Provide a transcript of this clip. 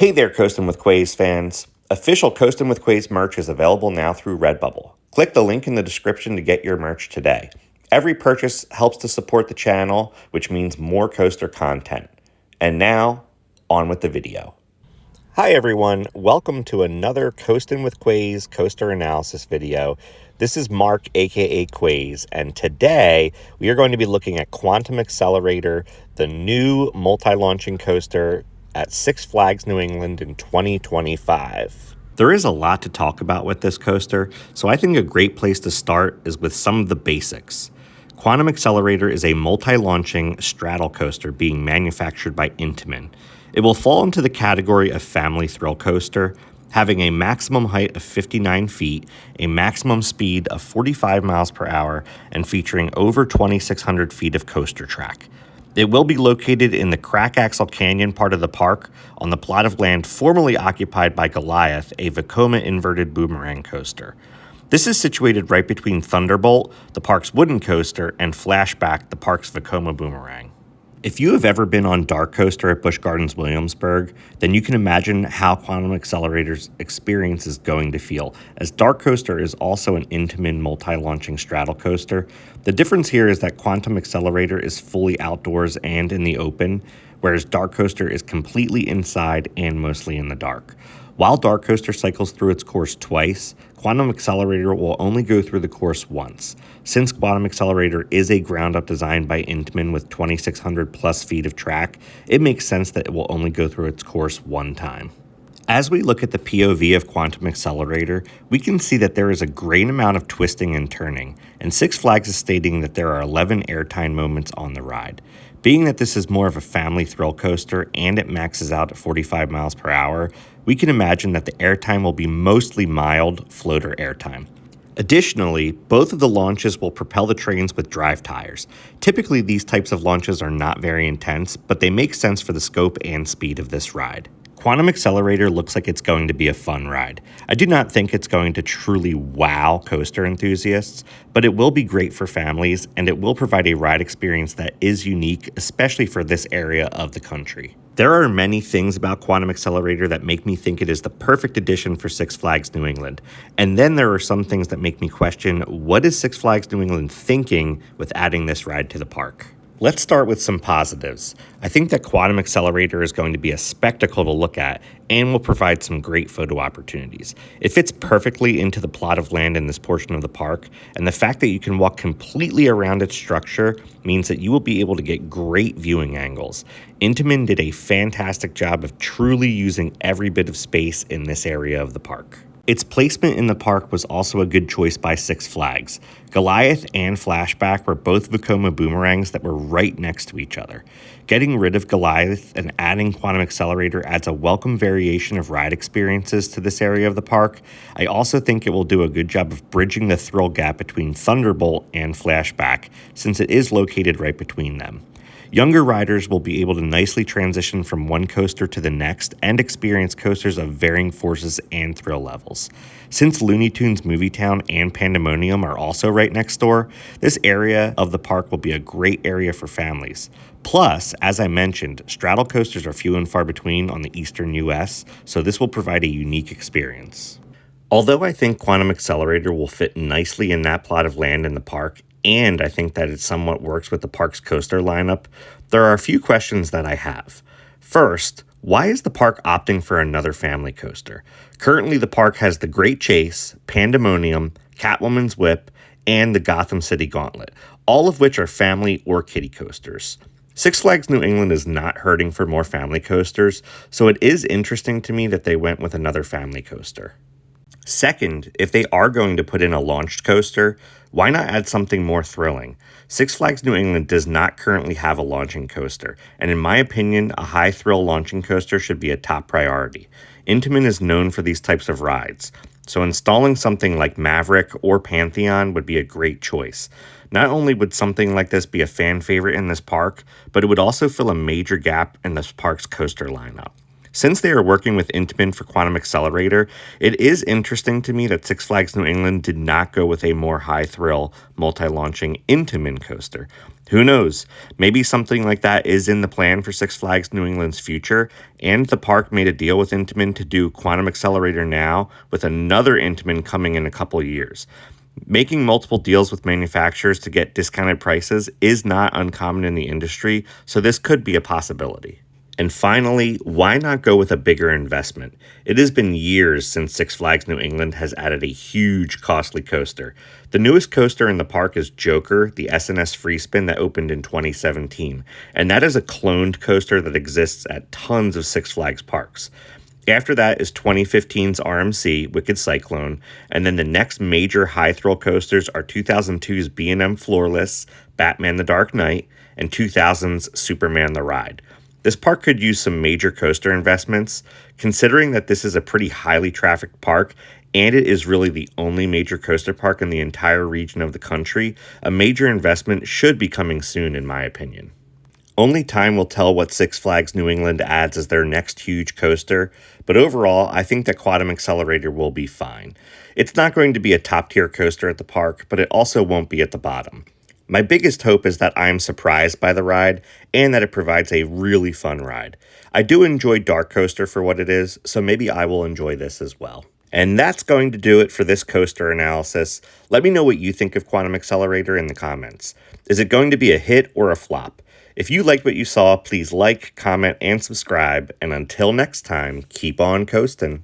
Hey there, Coastin With Quayz fans. Official Coastin With Quayz merch is available now through Redbubble. Click the link in the description to get your merch today. Every purchase helps to support the channel, which means more coaster content. And now, on with the video. Hi everyone, welcome to another Coastin With Quayz coaster analysis video. This is Mark, aka Quayz, and today we are going to be looking at Quantum Accelerator, the new multi-launching coaster at Six Flags New England in 2025. There is a lot to talk about with this coaster, so I think a great place to start is with some of the basics. Quantum Accelerator is a multi-launching straddle coaster being manufactured by Intamin. It will fall into the category of family thrill coaster, having a maximum height of 59 feet, a maximum speed of 45 miles per hour, and featuring over 2,600 feet of coaster track. It will be located in the Crack Axle Canyon part of the park on the plot of land formerly occupied by Goliath, a Vekoma inverted boomerang coaster. This is situated right between Thunderbolt, the park's wooden coaster, and Flashback, the park's Vekoma boomerang. If you have ever been on Dark Coaster at Busch Gardens Williamsburg, then you can imagine how Quantum Accelerator's experience is going to feel, as Dark Coaster is also an Intamin multi-launching straddle coaster. The difference here is that Quantum Accelerator is fully outdoors and in the open, whereas Dark Coaster is completely inside and mostly in the dark. While Dark Coaster cycles through its course twice, Quantum Accelerator will only go through the course once. Since Quantum Accelerator is a ground-up design by Intamin with 2,600 plus feet of track, it makes sense that it will only go through its course one time. As we look at the POV of Quantum Accelerator, we can see that there is a great amount of twisting and turning, and Six Flags is stating that there are 11 airtime moments on the ride. Being that this is more of a family thrill coaster and it maxes out at 45 miles per hour, we can imagine that the airtime will be mostly mild floater airtime. Additionally, both of the launches will propel the trains with drive tires. Typically, these types of launches are not very intense, but they make sense for the scope and speed of this ride. Quantum Accelerator looks like it's going to be a fun ride. I do not think it's going to truly wow coaster enthusiasts, but it will be great for families, and it will provide a ride experience that is unique, especially for this area of the country. There are many things about Quantum Accelerator that make me think it is the perfect addition for Six Flags New England. And then there are some things that make me question, what is Six Flags New England thinking with adding this ride to the park? Let's start with some positives. I think that Quantum Accelerator is going to be a spectacle to look at and will provide some great photo opportunities. It fits perfectly into the plot of land in this portion of the park, and the fact that you can walk completely around its structure means that you will be able to get great viewing angles. Intamin did a fantastic job of truly using every bit of space in this area of the park. Its placement in the park was also a good choice by Six Flags. Goliath and Flashback were both Vekoma boomerangs that were right next to each other. Getting rid of Goliath and adding Quantum Accelerator adds a welcome variation of ride experiences to this area of the park. I also think it will do a good job of bridging the thrill gap between Thunderbolt and Flashback, since it is located right between them. Younger riders will be able to nicely transition from one coaster to the next and experience coasters of varying forces and thrill levels. Since Looney Tunes Movie Town and Pandemonium are also right next door, this area of the park will be a great area for families. Plus, as I mentioned, straddle coasters are few and far between on the eastern US, so this will provide a unique experience. Although I think Quantum Accelerator will fit nicely in that plot of land in the park, and I think that it somewhat works with the park's coaster lineup, there are a few questions that I have. First, why is the park opting for another family coaster? Currently, the park has the Great Chase, Pandemonium, Catwoman's Whip, and the Gotham City Gauntlet, all of which are family or kiddie coasters. Six Flags New England is not hurting for more family coasters, so it is interesting to me that they went with another family coaster. Second, if they are going to put in a launched coaster, why not add something more thrilling? Six Flags New England does not currently have a launching coaster, and in my opinion, a high-thrill launching coaster should be a top priority. Intamin is known for these types of rides, so installing something like Maverick or Pantheon would be a great choice. Not only would something like this be a fan favorite in this park, but it would also fill a major gap in this park's coaster lineup. Since they are working with Intamin for Quantum Accelerator, it is interesting to me that Six Flags New England did not go with a more high-thrill, multi-launching Intamin coaster. Who knows? Maybe something like that is in the plan for Six Flags New England's future, and the park made a deal with Intamin to do Quantum Accelerator now, with another Intamin coming in a couple of years. Making multiple deals with manufacturers to get discounted prices is not uncommon in the industry, so this could be a possibility. And finally, why not go with a bigger investment? It has been years since Six Flags New England has added a huge, costly coaster. The newest coaster in the park is Joker, the SNS free spin that opened in 2017, and that is a cloned coaster that exists at tons of Six Flags parks. After that is 2015's RMC, Wicked Cyclone, and then the next major high-thrill coasters are 2002's B&M Floorless, Batman the Dark Knight, and 2000's Superman the Ride. This park could use some major coaster investments, considering that this is a pretty highly trafficked park and it is really the only major coaster park in the entire region of the country. A major investment should be coming soon, in my opinion. Only time will tell what Six Flags New England adds as their next huge coaster, but overall, I think that Quantum Accelerator will be fine. It's not going to be a top-tier coaster at the park, but it also won't be at the bottom. My biggest hope is that I'm surprised by the ride and that it provides a really fun ride. I do enjoy Dark Coaster for what it is, so maybe I will enjoy this as well. And that's going to do it for this coaster analysis. Let me know what you think of Quantum Accelerator in the comments. Is it going to be a hit or a flop? If you liked what you saw, please like, comment, and subscribe. And until next time, keep on coasting.